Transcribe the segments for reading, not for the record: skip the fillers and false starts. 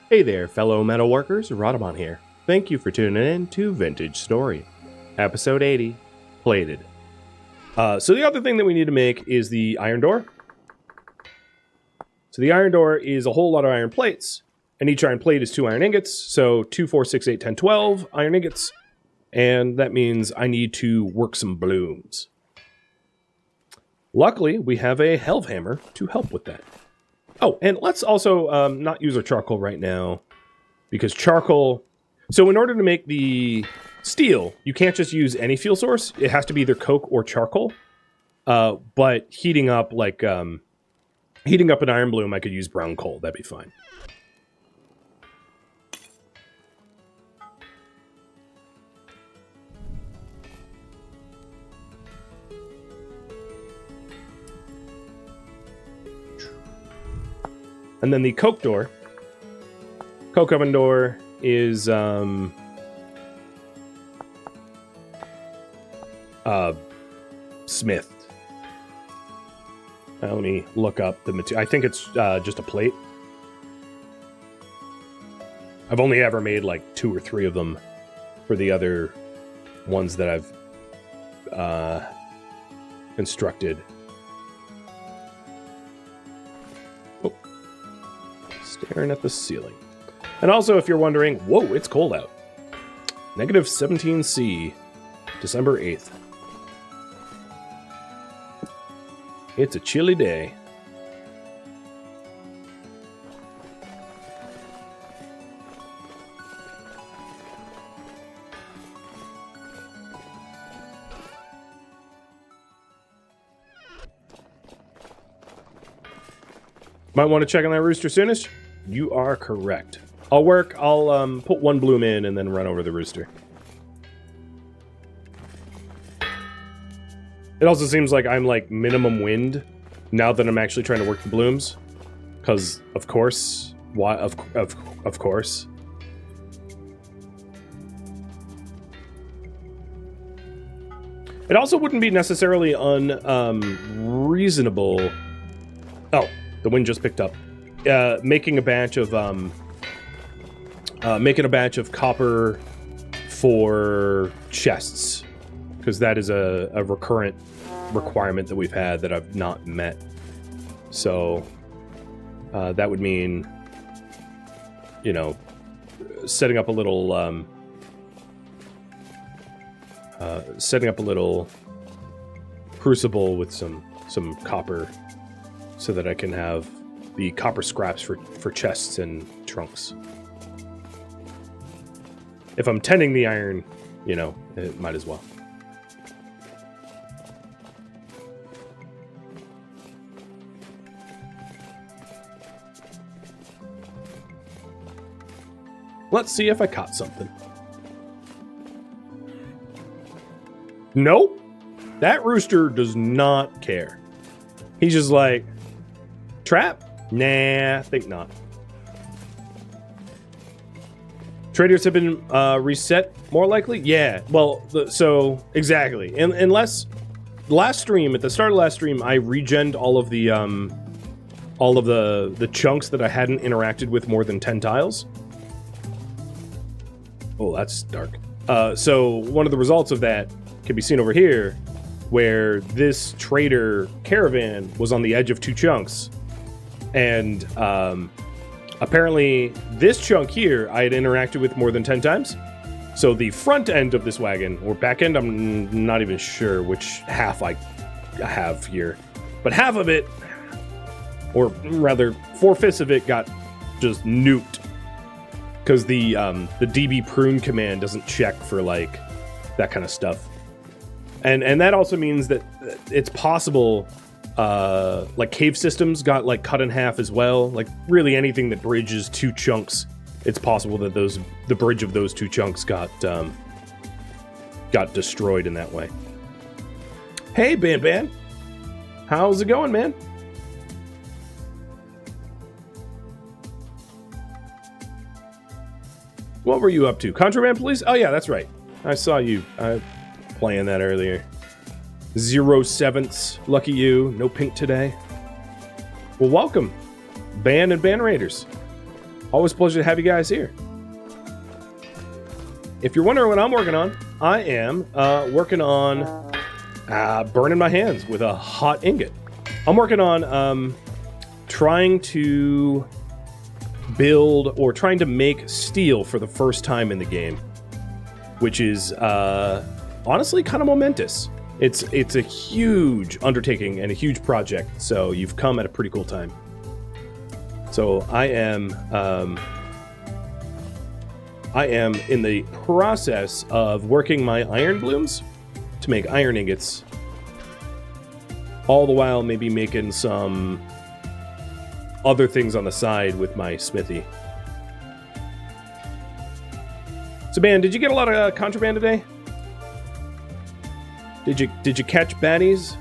Hey there, fellow metalworkers, Rhadamant here. Thank you for tuning in to Vintage Story, episode 80, Plated. So the other thing that we need to make is the iron door. So the iron door is a whole lot of iron plates, and each iron plate is 2 iron ingots, so 2, 4, 6, 8, 10, 12 iron ingots, and that means I need to work some blooms. Luckily, we have a Helvhammer to help with that. Oh, and let's also not use our charcoal right now, because charcoal... So in order to make the steel, you can't just use any fuel source. It has to be either coke or charcoal. But heating up, like, heating up an iron bloom, I could use brown coal. That'd be fine. And then the coke door, coke oven door is smithed. Let me look up the material. I think it's just a plate. I've only ever made like 2 or 3 of them for the other ones that I've constructed. Staring at the ceiling. And also, if you're wondering, whoa, it's cold out. Negative 17°C, December 8th. It's a chilly day. Might want to check on that rooster soonish. You are correct. I'll put 1 bloom in and then run over the rooster. It also seems like I'm like minimum wind now that I'm actually trying to work the blooms. Because, of course. Why? Of course. It also wouldn't be necessarily unreasonable. Oh, the wind just picked up. Making a batch of copper for chests, because that is a recurrent requirement that we've had that I've not met. So that would mean, you know, setting up a little crucible with some copper, so that I can have the copper scraps for chests and trunks. If I'm tending the iron, you know, it might as well. Let's see if I caught something. Nope. That rooster does not care. He's just like, trap? Nah, think not. Traders have been reset, more likely? Yeah, well, so, exactly. Unless, last stream, at the start of last stream, I regened all of the chunks that I hadn't interacted with more than 10 tiles. Oh, that's dark. So, one of the results of that can be seen over here, where this trader caravan was on the edge of 2 chunks. And apparently this chunk here I had interacted with more than 10 times. So the front end of this wagon, or back end, I'm not even sure which half I have here. But half of it, or rather 4/5 of it, got just nuked. Because the DB prune command doesn't check for like that kind of stuff. And that also means that it's possible... like cave systems got like cut in half as well. Like really anything that bridges 2 chunks, it's possible that the bridge of those 2 chunks got destroyed in that way. Hey, Ban, how's it going, man? What were you up to? Contraband police? Oh yeah, that's right. I saw you playing that earlier. 0/7. Lucky you. No pink today. Well, welcome, Ban and Ban Raiders. Always a pleasure to have you guys here. If you're wondering what I'm working on, I am working on burning my hands with a hot ingot. I'm working on trying to build or trying to make steel for the first time in the game, which is honestly kind of momentous. It's a huge undertaking and a huge project, so you've come at a pretty cool time. So I am in the process of working my iron blooms to make iron ingots, all the while maybe making some other things on the side with my smithy. So, man, did you get a lot of contraband today? Did you catch baddies?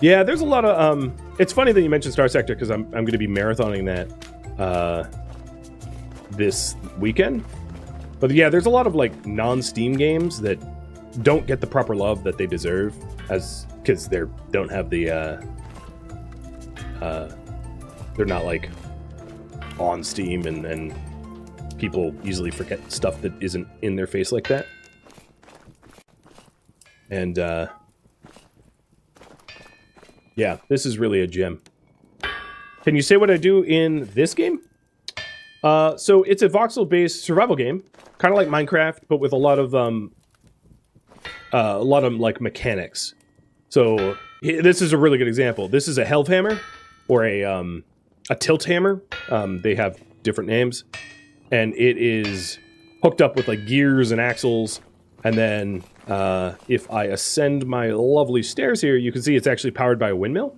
Yeah, there's a lot of it's funny that you mentioned Star Sector because I'm going to be marathoning that this weekend. But yeah, there's a lot of like non-Steam games that don't get the proper love that they deserve, as because they don't have the they're not like on Steam, and people easily forget stuff that isn't in their face like that. And yeah, this is really a gem. Can you say what I do in this game? So it's a voxel-based survival game, kind of like Minecraft, but with a lot of like mechanics. So this is a really good example. This is a helve hammer or a tilt hammer. They have different names, and it is hooked up with like gears and axles. And then if I ascend my lovely stairs here, you can see it's actually powered by a windmill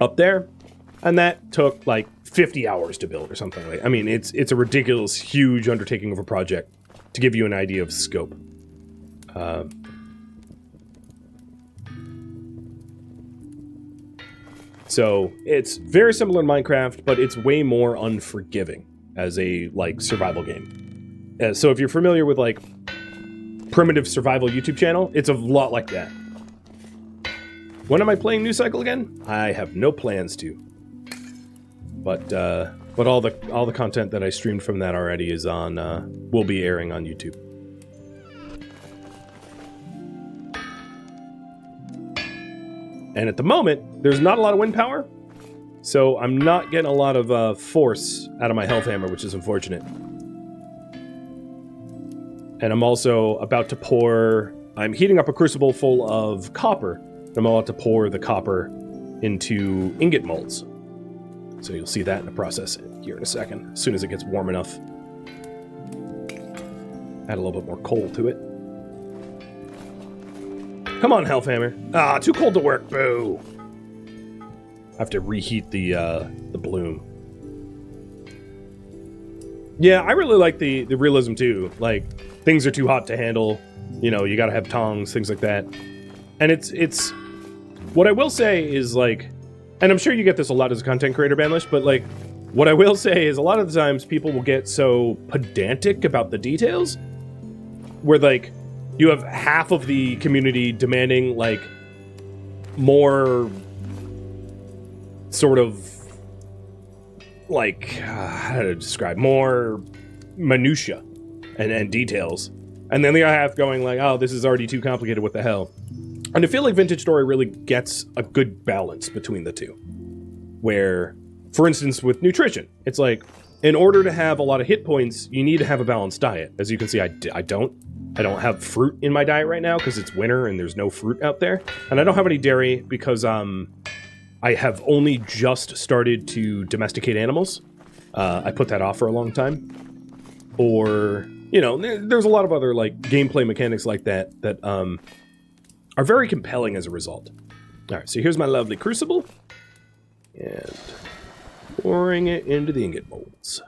up there. And that took like 50 hours to build or something like that. I mean, it's a ridiculous, huge undertaking of a project to give you an idea of scope. So it's very similar to Minecraft, but it's way more unforgiving as a like survival game. So if you're familiar with like primitive survival YouTube channel, it's a lot like that. When am I playing New Cycle again? I have no plans to. But all the content that I streamed from that already is on will be airing on YouTube. And at the moment, there's not a lot of wind power, so I'm not getting a lot of force out of my health hammer, which is unfortunate. And I'm also about to pour... I'm heating up a crucible full of copper, and I'm about to pour the copper into ingot molds. So you'll see that in the process here in a second, as soon as it gets warm enough. Add a little bit more coal to it. Come on, Hellhammer. Ah, too cold to work. Boo. I have to reheat the bloom. Yeah, I really like the realism too. Like, things are too hot to handle. You know, you gotta have tongs, things like that. And it's what I will say is like, and I'm sure you get this a lot as a content creator, Banlish, but like, what I will say is a lot of the times people will get so pedantic about the details where like, you have half of the community demanding like more sort of like, how to describe, more minutia and details. And then the other half going like, oh, this is already too complicated, what the hell? And I feel like Vintage Story really gets a good balance between the two. Where, for instance, with nutrition, it's like, in order to have a lot of hit points, you need to have a balanced diet. As you can see, I don't have fruit in my diet right now because it's winter and there's no fruit out there. And I don't have any dairy because I have only just started to domesticate animals. I put that off for a long time. Or, you know, there's a lot of other like gameplay mechanics like that are very compelling as a result. All right, so here's my lovely crucible. And pouring it into the ingot molds.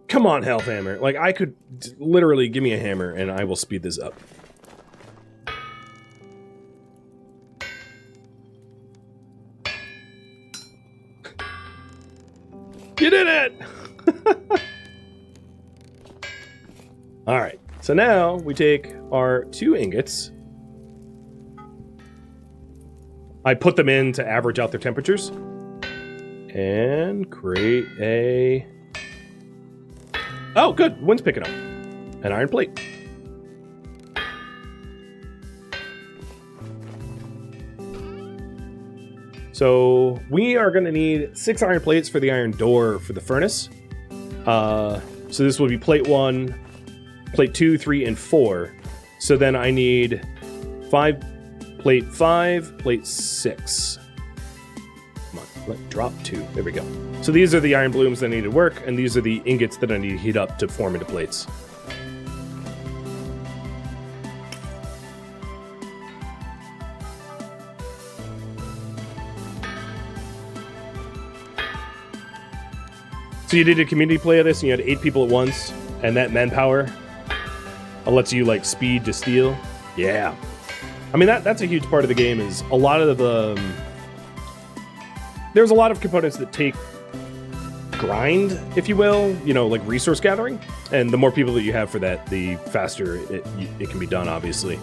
Come on, Health Hammer. Like, I could literally give me a hammer and I will speed this up. You did it! All right, so now we take our 2 ingots. I put them in to average out their temperatures. And create a... Oh, good. Wind's picking up. An iron plate. So we are going to need 6 iron plates for the iron door for the furnace. So this will be plate 1, plate 2, 3, and 4. So then I need 5, plate 5, plate 6. Come on, let drop 2. There we go. So these are the iron blooms that need to work, and these are the ingots that I need to heat up to form into plates. So you did a community play of this, and you had 8 people at once, and that manpower lets you like speed to steel. Yeah, I mean that's a huge part of the game. Is a lot of the there's a lot of components that take grind, if you will, you know, like resource gathering, and the more people that you have for that, the faster it can be done. Obviously,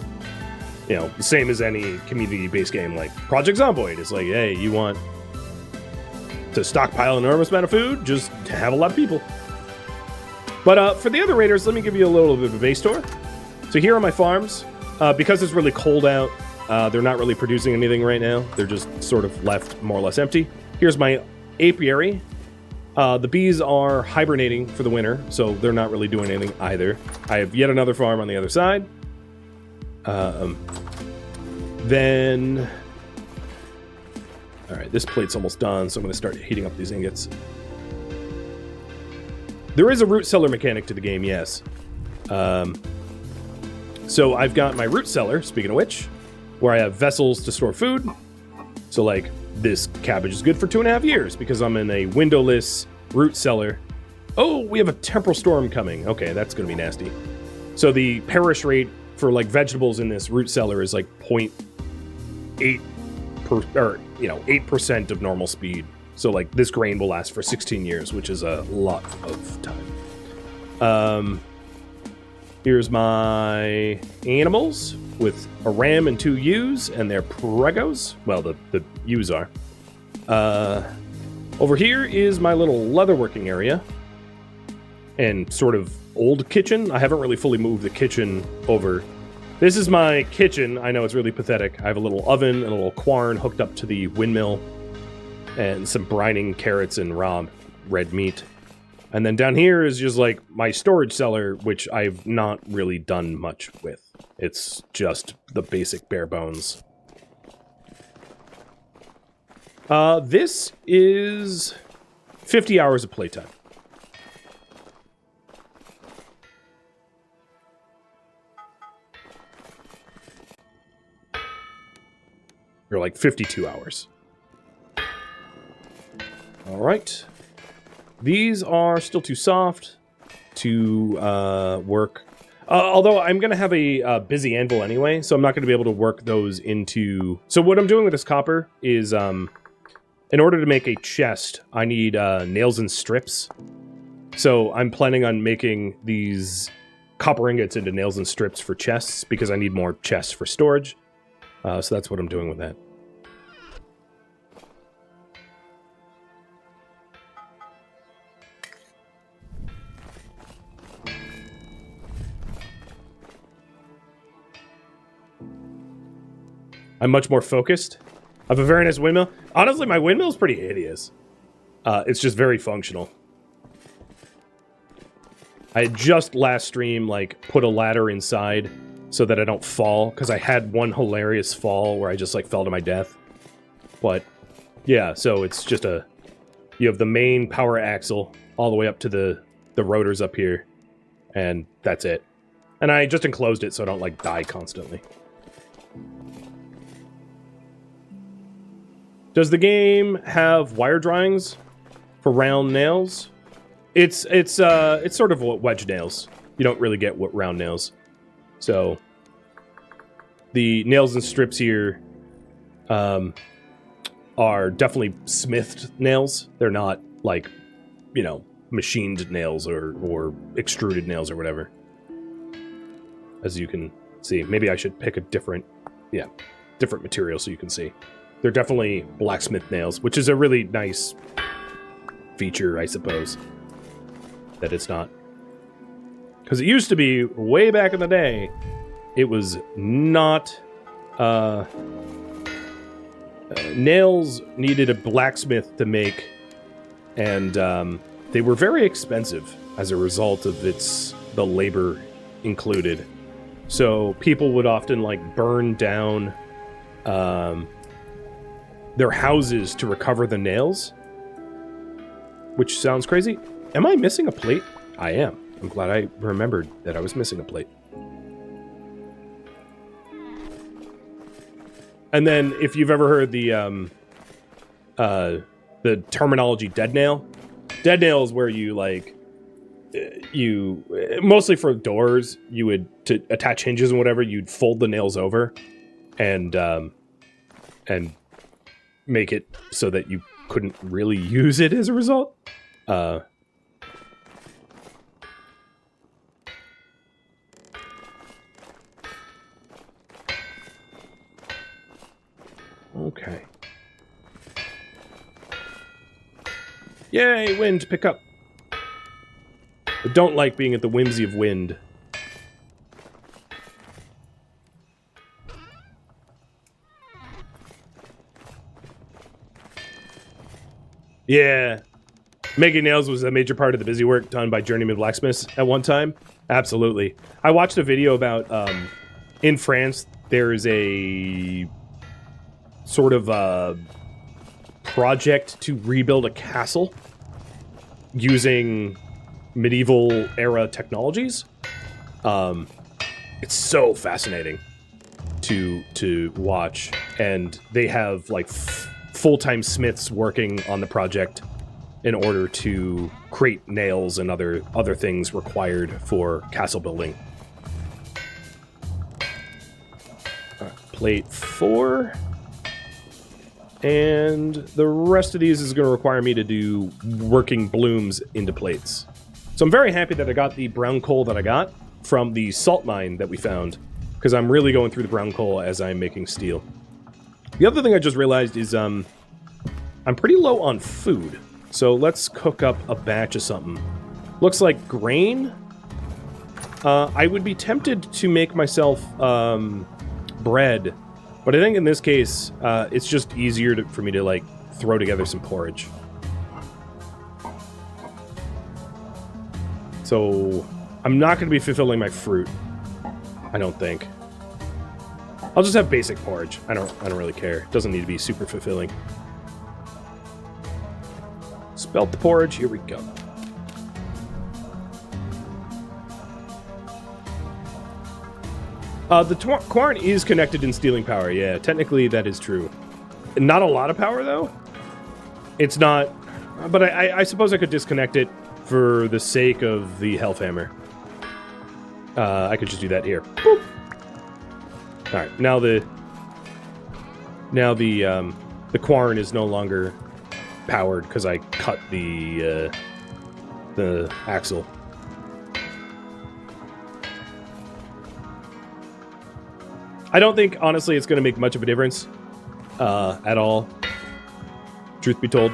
you know, the same as any community-based game like Project Zomboid. It's like, hey, you want to stockpile an enormous amount of food, just have a lot of people. But for the other raiders, let me give you a little bit of a base tour. So here are my farms. Because it's really cold out, they're not really producing anything right now. They're just sort of left more or less empty. Here's my apiary. The bees are hibernating for the winter, so they're not really doing anything either. I have yet another farm on the other side. Then... Alright, this plate's almost done, so I'm going to start heating up these ingots. There is a root cellar mechanic to the game, yes. So I've got my root cellar, speaking of which, where I have vessels to store food. So, like, this cabbage is good for 2.5 years because I'm in a windowless root cellar. Oh, we have a temporal storm coming. Okay, that's going to be nasty. So the perish rate for, like, vegetables in this root cellar is, like, 8% of normal speed. So, like, this grain will last for 16 years, which is a lot of time. Here's my animals with a ram and 2 ewes, and they're pregos. Well, the ewes are. Over here is my little leatherworking area and sort of old kitchen. I haven't really fully moved the kitchen over. This is my kitchen. I know it's really pathetic. I have a little oven and a little quern hooked up to the windmill and some brining carrots and raw red meat. And then down here is just like my storage cellar, which I've not really done much with. It's just the basic bare bones. This is 50 hours of playtime. Or like 52 hours. All right. These are still too soft to work. Although I'm going to have a busy anvil anyway, so I'm not going to be able to work those into... So what I'm doing with this copper is, in order to make a chest, I need nails and strips. So I'm planning on making these copper ingots into nails and strips for chests, because I need more chests for storage. So that's what I'm doing with that. I'm much more focused. I have a very nice windmill. Honestly, my windmill is pretty hideous. It's just very functional. I had just last stream, like, put a ladder inside so that I don't fall, because I had one hilarious fall where I just, like, fell to my death. But, yeah, so it's just a... You have the main power axle all the way up to the rotors up here, and that's it. And I just enclosed it so I don't, like, die constantly. Does the game have wire drawings for round nails? It's sort of wedge nails. You don't really get round nails. So the nails and strips here are definitely smithed nails. They're not like you know, machined nails or extruded nails or whatever. As you can see, maybe I should pick a different material so you can see. They're definitely blacksmith nails, which is a really nice feature, I suppose, that it's not. Because it used to be, way back in the day, it was not... nails needed a blacksmith to make, and they were very expensive as a result of the labor included. So people would often, like, burn down their houses to recover the nails, which sounds crazy. Am I missing a plate? I am. I'm glad I remembered that I was missing a plate. And then, if you've ever heard the terminology dead nail is where you, like, mostly for doors, you would, to attach hinges and whatever, you'd fold the nails over and make it so that you couldn't really use it as a result. Okay. Yay, wind, pick up. I don't like being at the whimsy of wind. Yeah. Making nails was a major part of the busy work done by journeyman blacksmiths at one time. Absolutely. I watched a video about, in France, there is a sort of a project to rebuild a castle using medieval era technologies. It's so fascinating to watch, and they have like full-time smiths working on the project in order to create nails and other things required for castle building. Plate 4. And the rest of these is going to require me to do working blooms into plates. So I'm very happy that I got the brown coal that I got from the salt mine that we found, because I'm really going through the brown coal as I'm making steel. The other thing I just realized is I'm pretty low on food. So let's cook up a batch of something. Looks like grain. I would be tempted to make myself bread. But I think in this case, it's just easier for me to, like, throw together some porridge. So, I'm not going to be fulfilling my fruit. I don't think. I'll just have basic porridge. I don't really care. It doesn't need to be super fulfilling. Spelt the porridge. Here we go. The Quarn is connected in stealing power. Yeah, technically that is true. Not a lot of power, though. It's not... But I suppose I could disconnect it for the sake of the health hammer. I could just do that here. Boop. All right, now the Quarn is no longer powered because I cut the axle. I don't think, honestly, it's going to make much of a difference at all, truth be told.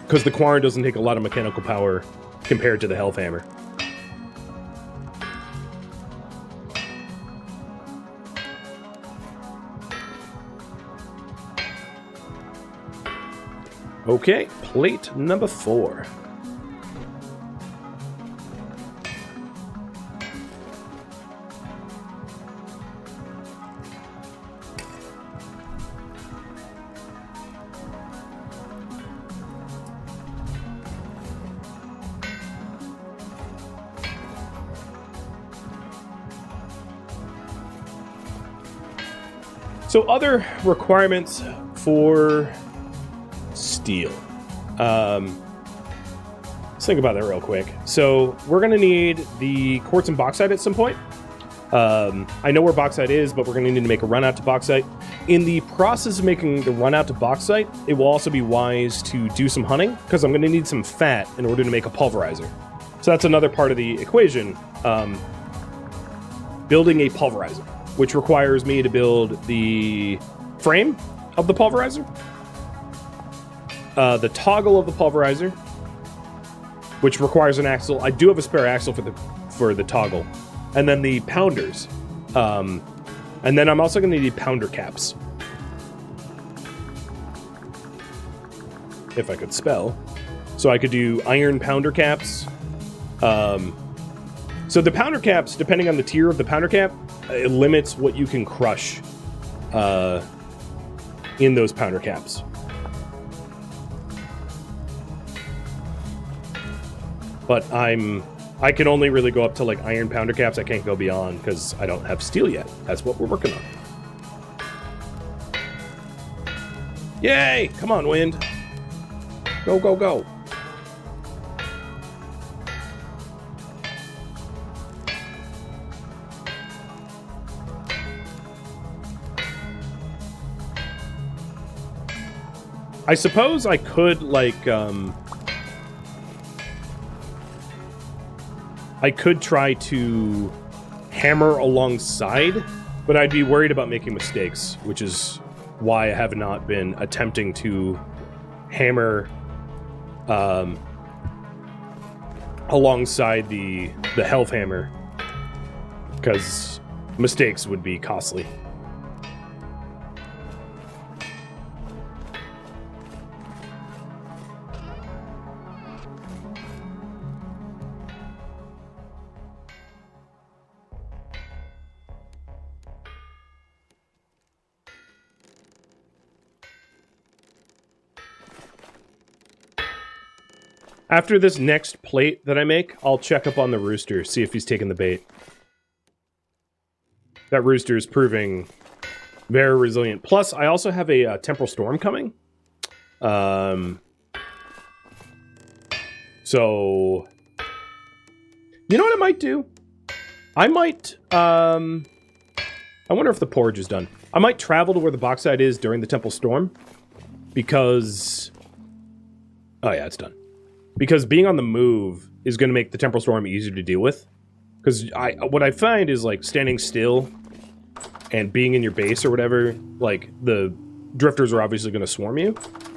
Because the Quarn doesn't take a lot of mechanical power compared to the health hammer. Okay, plate number 4. So other requirements for steel. Let's think about that real quick. So we're going to need the quartz and bauxite at some point. I know where bauxite is, but we're going to need to make a run out to bauxite. In the process of making the run out to bauxite, it will also be wise to do some hunting, because I'm going to need some fat in order to make a pulverizer. So that's another part of the equation. Building a pulverizer, which requires me to build the frame of the pulverizer, the toggle of the pulverizer, which requires an axle. I do have a spare axle for the toggle. And then the pounders. And then I'm also going to need pounder caps. If I could spell. So I could do iron pounder caps. So the pounder caps, depending on the tier of the pounder cap, it limits what you can crush in those pounder caps. But I can only really go up to like iron pounder caps. I can't go beyond because I don't have steel yet. That's what we're working on. Yay! Come on, wind. Go, go, go. I suppose I could like I could try to hammer alongside, but I'd be worried about making mistakes, which is why I have not been attempting to hammer alongside the health hammer, because mistakes would be costly. After this next plate that I make, I'll check up on the rooster, see if he's taking the bait. That rooster is proving very resilient. Plus, I also have a temporal storm coming. So, you know what I might do? I might, I wonder if the porridge is done. I might travel to where the bauxite is during the temporal storm, because, oh yeah, it's done. Because being on the move is going to make the temporal storm easier to deal with. Because what I find is, like, standing still and being in your base or whatever, like, the drifters are obviously going to swarm you.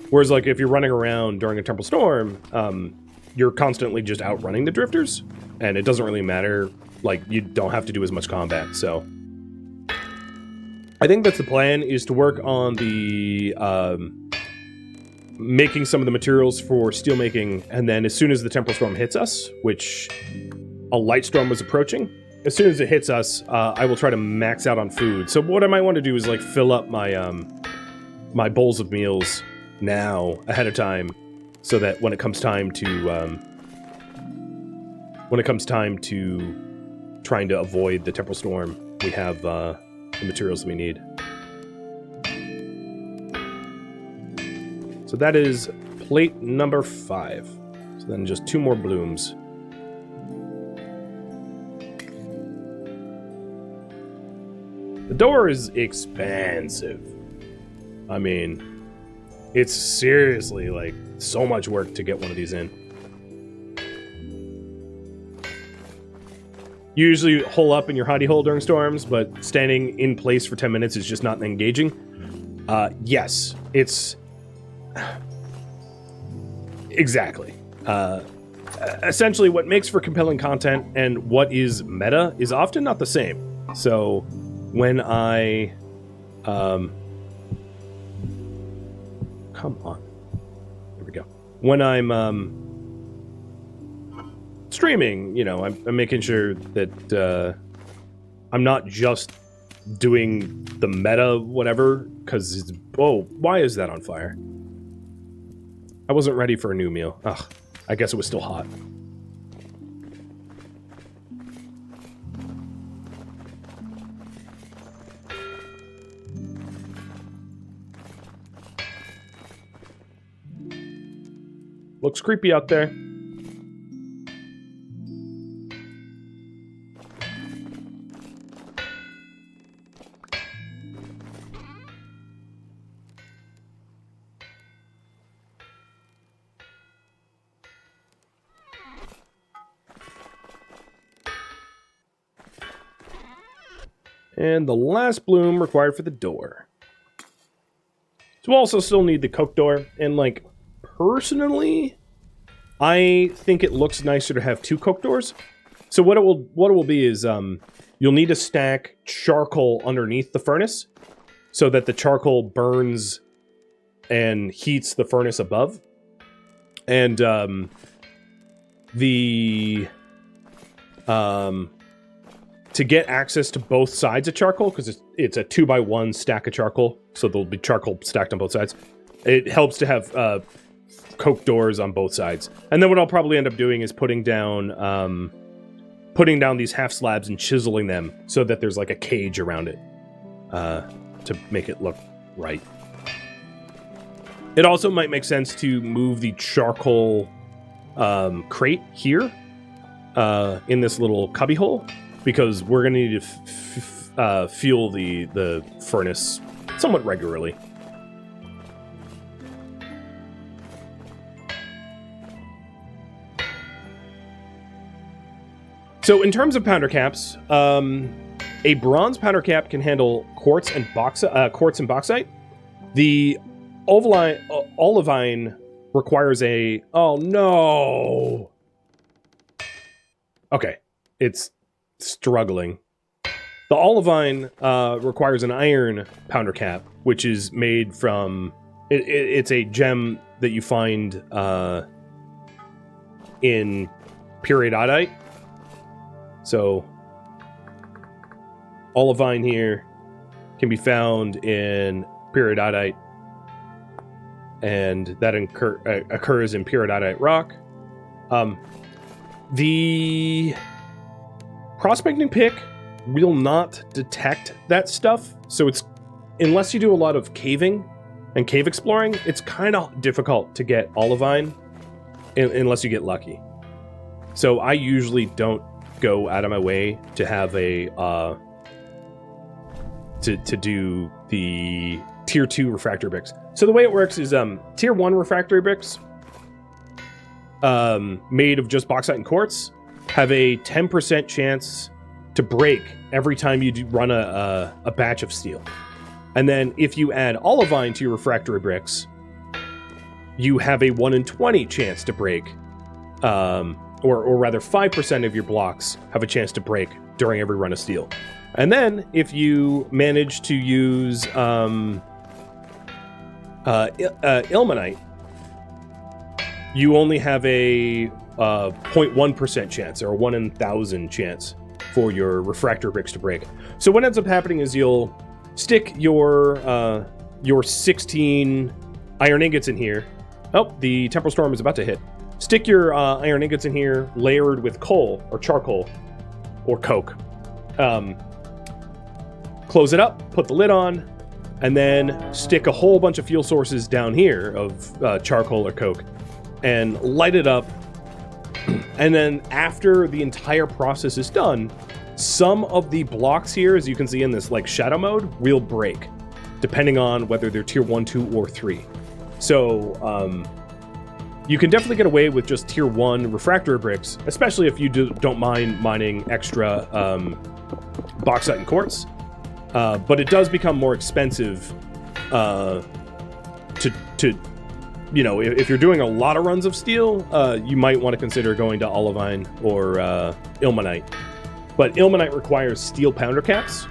Whereas, like, if you're running around during a temporal storm, you're constantly just outrunning the drifters. And it doesn't really matter. Like, you don't have to do as much combat, so... I think that's the plan, is to work on the, making some of the materials for steel making, and then as soon as the temporal storm hits us, which a light storm was approaching, as soon as it hits us, I will try to max out on food. So what I might want to do is like fill up my my bowls of meals now ahead of time, so that when it comes time to trying to avoid the temporal storm, we have the materials we need. So that is plate number 5. So then just 2 more blooms. The door is expansive. I mean, it's seriously like so much work to get one of these in. You usually hole up in your hidey hole during storms, but standing in place for 10 minutes is just not engaging. Yes, it's... Exactly. Essentially, what makes for compelling content and what is meta is often not the same. So, when I... come on. There we go. When I'm, streaming, you know, I'm making sure that, I'm not just doing the meta whatever, because it's... Oh, why is that on fire? I wasn't ready for a new meal. Ugh, I guess it was still hot. Looks creepy out there. And the last bloom required for the door. So we'll also still need the coke door. And, like, personally, I think it looks nicer to have 2 coke doors. So what it will be is you'll need to stack charcoal underneath the furnace so that the charcoal burns and heats the furnace above. And to get access to both sides of charcoal, because it's a 2x1 stack of charcoal, so there'll be charcoal stacked on both sides. It helps to have coke doors on both sides. And then what I'll probably end up doing is putting down these half slabs and chiseling them so that there's like a cage around it to make it look right. It also might make sense to move the charcoal crate here in this little cubby hole, because we're going to need to fuel the furnace somewhat regularly. So in terms of powder caps, a bronze powder cap can handle quartz and bauxite. The olivine requires a... Oh, no! Okay, it's struggling. The olivine requires an iron powder cap, which is made from... It's a gem that you find in periodite. So, olivine here can be found in periodite, and that occurs in periodite rock. The prospecting pick will not detect that stuff, so it's, unless you do a lot of caving and cave exploring, it's kind of difficult to get olivine unless you get lucky. So I usually don't go out of my way to have a to do the tier 2 refractory bricks. So the way it works is tier 1 refractory bricks made of just bauxite and quartz have a 10% chance to break every time you run a batch of steel. And then if you add olivine to your refractory bricks, you have a 1 in 20 chance to break. Or rather 5% of your blocks have a chance to break during every run of steel. And then if you manage to use ilmenite, you only have a 0.1% chance, or a 1 in 1,000 chance for your refractory bricks to break. So what ends up happening is you'll stick your 16 iron ingots in here. Oh, the temporal storm is about to hit. Stick your iron ingots in here, layered with coal, or charcoal, or coke. Close it up, put the lid on, and then stick a whole bunch of fuel sources down here of charcoal or coke, and light it up. And then after the entire process is done, some of the blocks here, as you can see in this like shadow mode, will break, depending on whether they're tier 1, 2, or 3. So, you can definitely get away with just tier 1 refractory bricks, especially if you don't mind mining extra bauxite and quartz. But it does become more expensive to you know, if you're doing a lot of runs of steel, you might want to consider going to olivine or ilmenite. But ilmenite requires steel pounder caps,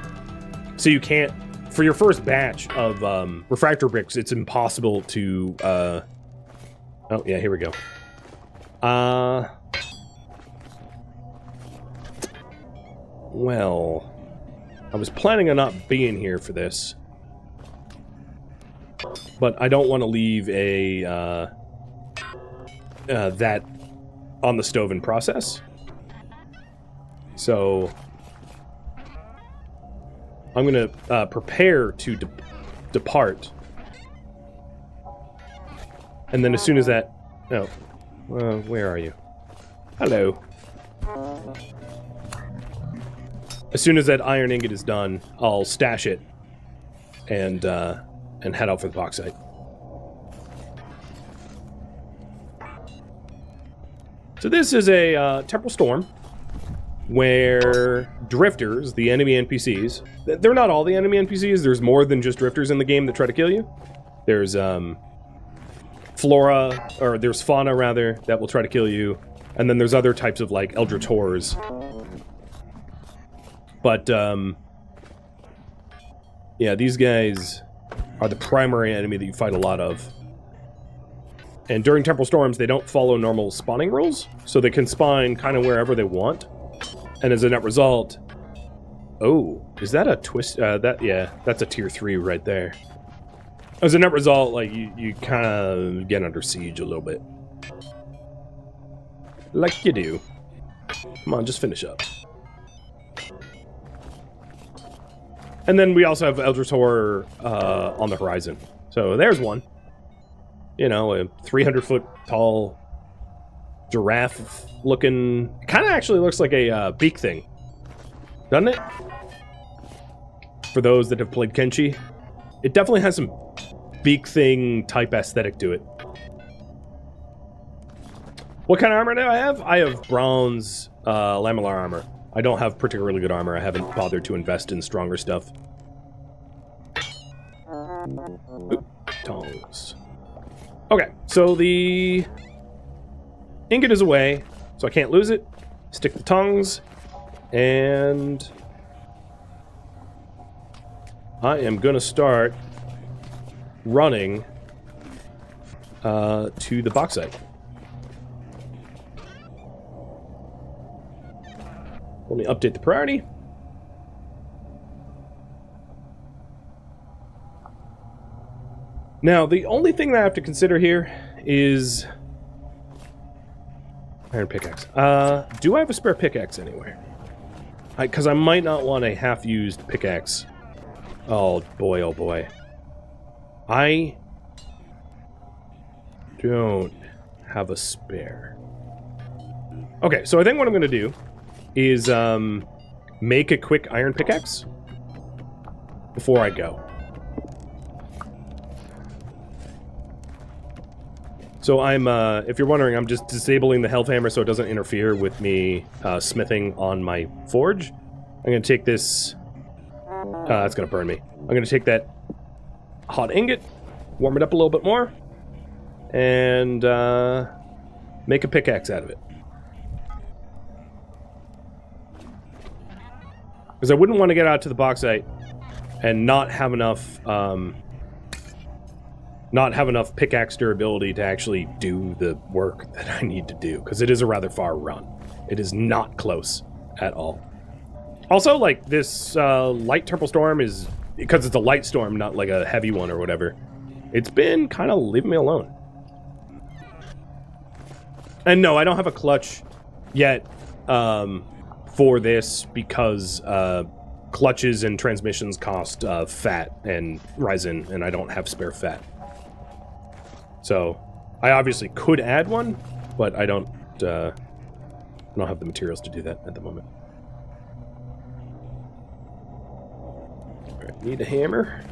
so you can't, for your first batch of refractory bricks, it's impossible to... Oh, yeah, here we go. Well, I was planning on not being here for this, but I don't want to leave that on the stove in process. So I'm going to prepare to depart. And then as soon as that... Oh. Where are you? Hello. As soon as that iron ingot is done, I'll stash it and head out for the bauxite. So this is a temporal storm. where drifters, the enemy NPCs, they're not all the enemy NPCs, there's more than just drifters in the game that try to kill you. There's flora, or there's fauna rather, that will try to kill you, and then there's other types of like eldritch horrors. But yeah, these guys are the primary enemy that you fight a lot of. And during temporal storms, they don't follow normal spawning rules, so they can spawn kind of wherever they want. And as a net result, oh, is that a twist? Yeah, that's a tier 3 right there. As a net result, like you kind of get under siege a little bit, like you do. Come on, just finish up. And then we also have eldritch horror on the horizon. So there's one. You know, a 300-foot tall giraffe-looking... Kind of actually looks like a beak thing. Doesn't it? For those that have played Kenshi. It definitely has some beak thing type aesthetic to it. What kind of armor do I have? I have bronze lamellar armor. I don't have particularly good armor. I haven't bothered to invest in stronger stuff. Oop, tongs. Okay, so the ingot is away, so I can't lose it. Stick the tongs, and I am gonna start running to the bauxite. Let me update the priority. Now, the only thing that I have to consider here is iron pickaxe. Do I have a spare pickaxe anywhere? Because I might not want a half-used pickaxe. Oh boy, oh boy. I don't have a spare. Okay, so I think what I'm going to do is make a quick iron pickaxe before I go. So I'm, if you're wondering, I'm just disabling the health hammer so it doesn't interfere with me smithing on my forge. I'm going to take this... that's going to burn me. I'm going to take that hot ingot, warm it up a little bit more, and make a pickaxe out of it. Because I wouldn't want to get out to the bauxite and not have enough pickaxe durability to actually do the work that I need to do, because it is a rather far run. It is not close at all. Also, like, this light temporal storm is, because it's a light storm, not like a heavy one or whatever, it's been kind of leaving me alone. And no, I don't have a clutch yet for this, because clutches and transmissions cost fat and resin, and I don't have spare fat. So, I obviously could add one, but I don't have the materials to do that at the moment. Alright, need a hammer.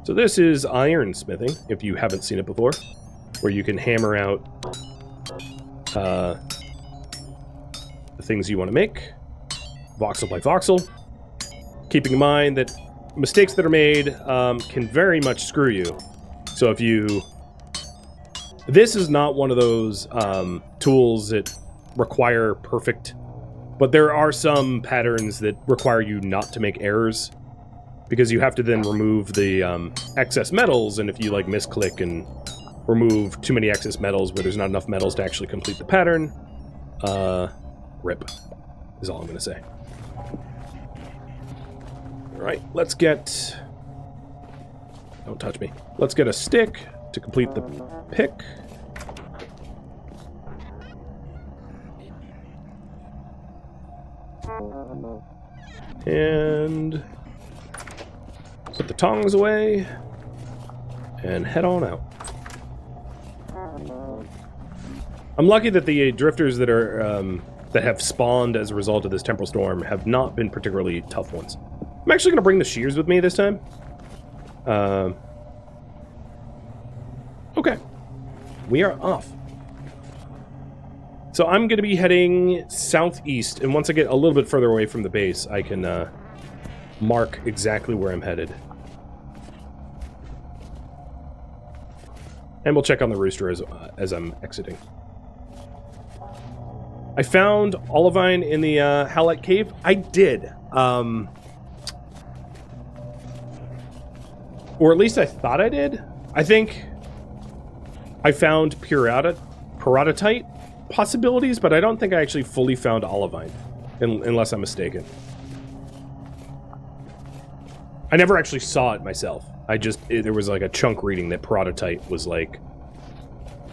So this is iron smithing, if you haven't seen it before, where you can hammer out the things you want to make, voxel by voxel, keeping in mind that mistakes that are made can very much screw you. So if you... This is not one of those tools that require perfect... But there are some patterns that require you not to make errors, because you have to then remove the excess metals, and if you like misclick and remove too many excess metals where there's not enough metals to actually complete the pattern, rip, is all I'm going to say. Alright, let's get... Don't touch me. Let's get a stick to complete the pick. And put the tongs away and head on out. I'm lucky that the drifters that are that have spawned as a result of this temporal storm have not been particularly tough ones. I'm actually going to bring the shears with me this time. Okay. We are off. So I'm going to be heading southeast, and once I get a little bit further away from the base, I can mark exactly where I'm headed. And we'll check on the rooster as I'm exiting. I found olivine in the Howlite Cave. I did. Or at least I thought I did. I think I found peridotite possibilities, but I don't think I actually fully found olivine, unless I'm mistaken. I never actually saw it myself. There was like a chunk reading that peridotite was like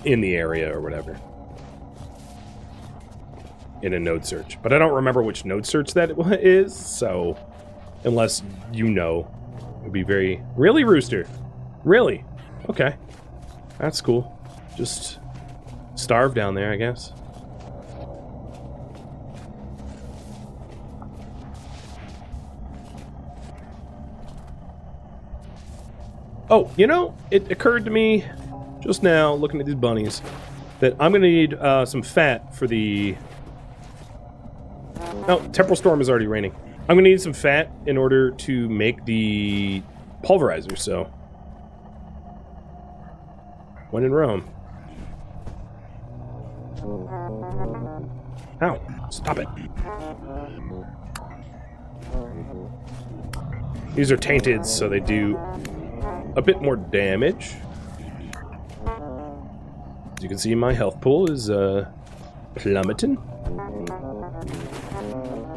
in the area or whatever in a node search, but I don't remember which node search that is. So unless you know, it'd be very really rooster, really okay. That's cool. Just starve down there, I guess. Oh, you know, it occurred to me just now, looking at these bunnies, that I'm going to need some fat for the... Oh, temporal storm is already raining. I'm going to need some fat in order to make the pulverizer, so... When in Rome. Ow, stop it. These are tainted, so they do a bit more damage. As you can see, my health pool is plummeting.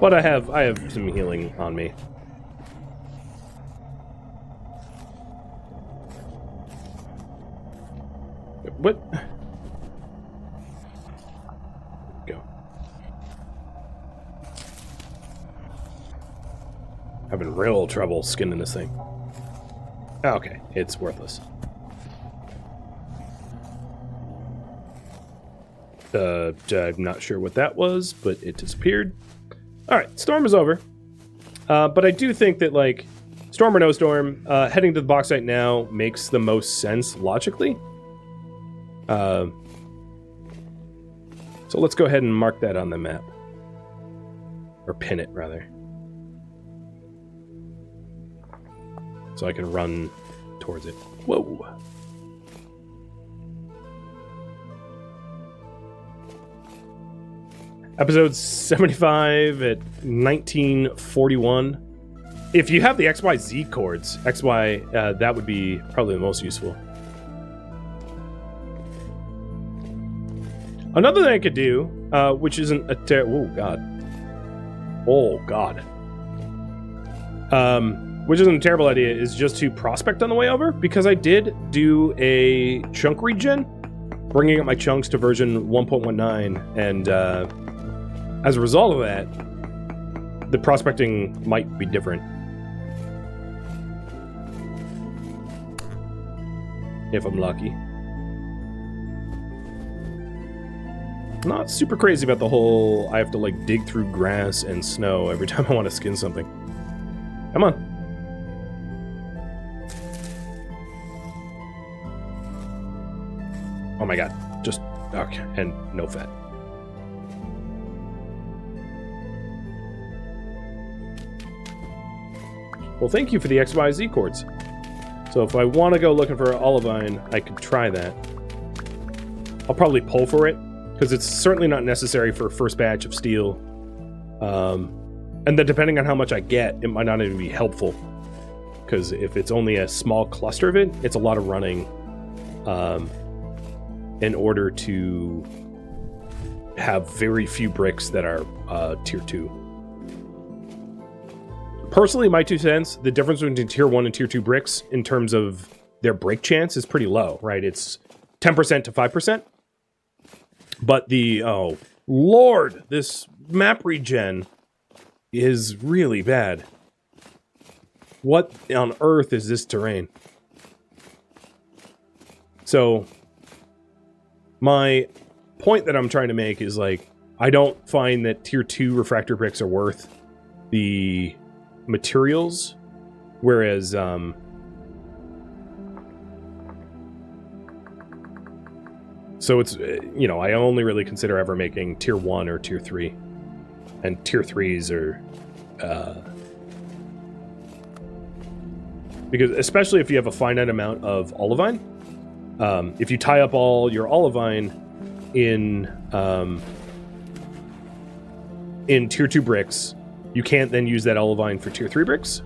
But I have some healing on me. What? Go. Having real trouble skinning this thing. Okay, it's worthless. I'm not sure what that was, but it disappeared. Alright, storm is over. But I do think that, like, storm or no storm, heading to the bauxite now makes the most sense logically. So let's go ahead and mark that on the map. Or pin it, rather. So I can run towards it. Whoa! Episode 75 at 1941. If you have the XYZ chords, XY, that would be probably the most useful. Another thing I could do, which isn't a oh god. Oh god. Which isn't a terrible idea, is just to prospect on the way over, because I did do a chunk regen, bringing up my chunks to version 1.19, and as a result of that, the prospecting might be different. If I'm lucky. Not super crazy about the whole I have to like dig through grass and snow every time I want to skin something. Come on. Oh my god. Just okay, and no fat. Well, thank you for the XYZ chords. So if I want to go looking for olivine, I could try that. I'll probably pull for it, because it's certainly not necessary for a first batch of steel. And then depending on how much I get, it might not even be helpful. Because if it's only a small cluster of it, it's a lot of running in order to have very few bricks that are tier 2. Personally, my 2 cents, the difference between tier 1 and tier 2 bricks in terms of their break chance is pretty low, right? It's 10% to 5%. But the, oh, Lord, this map regen is really bad. What on earth is this terrain? So, my point that I'm trying to make is, like, I don't find that tier 2 refractor bricks are worth the materials, whereas, So it's, you know, I only really consider ever making tier 1 or tier 3. And tier 3s are... because especially if you have a finite amount of olivine, if you tie up all your olivine in tier 2 bricks, you can't then use that olivine for tier 3 bricks.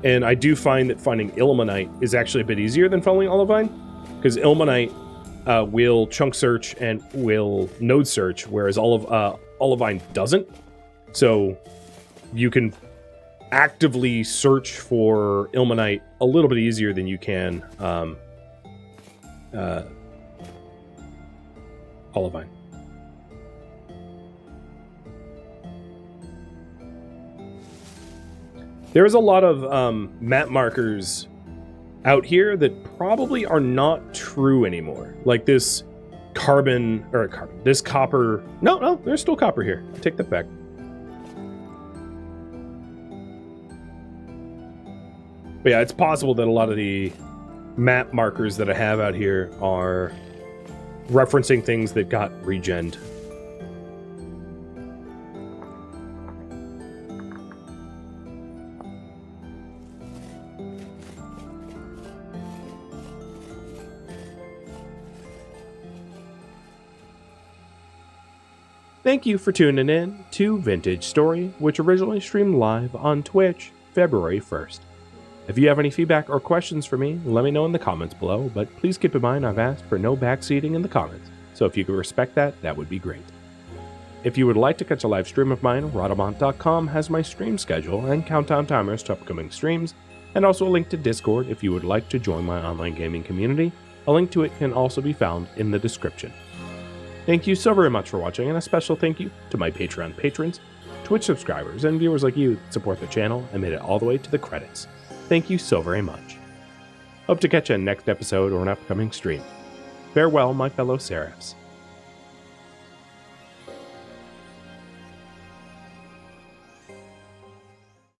And I do find that finding ilmenite is actually a bit easier than finding olivine, because ilmenite will chunk search and will node search, whereas olivine doesn't. So you can actively search for ilmenite a little bit easier than you can olivine. There's a lot of map markers out here that probably are not true anymore. Like this this copper. No, there's still copper here. I take that back. But yeah, it's possible that a lot of the map markers that I have out here are referencing things that got regened. Thank you for tuning in to Vintage Story, which originally streamed live on Twitch February 1st. If you have any feedback or questions for me, let me know in the comments below, but please keep in mind I've asked for no backseating in the comments, so if you could respect that, that would be great. If you would like to catch a live stream of mine, Rhadamant.com has my stream schedule and countdown timers to upcoming streams, and also a link to Discord if you would like to join my online gaming community. A link to it can also be found in the description. Thank you so very much for watching, and a special thank you to my Patreon patrons, Twitch subscribers, and viewers like you that support the channel and made it all the way to the credits. Thank you so very much. Hope to catch you in next episode or an upcoming stream. Farewell, my fellow Seraphs.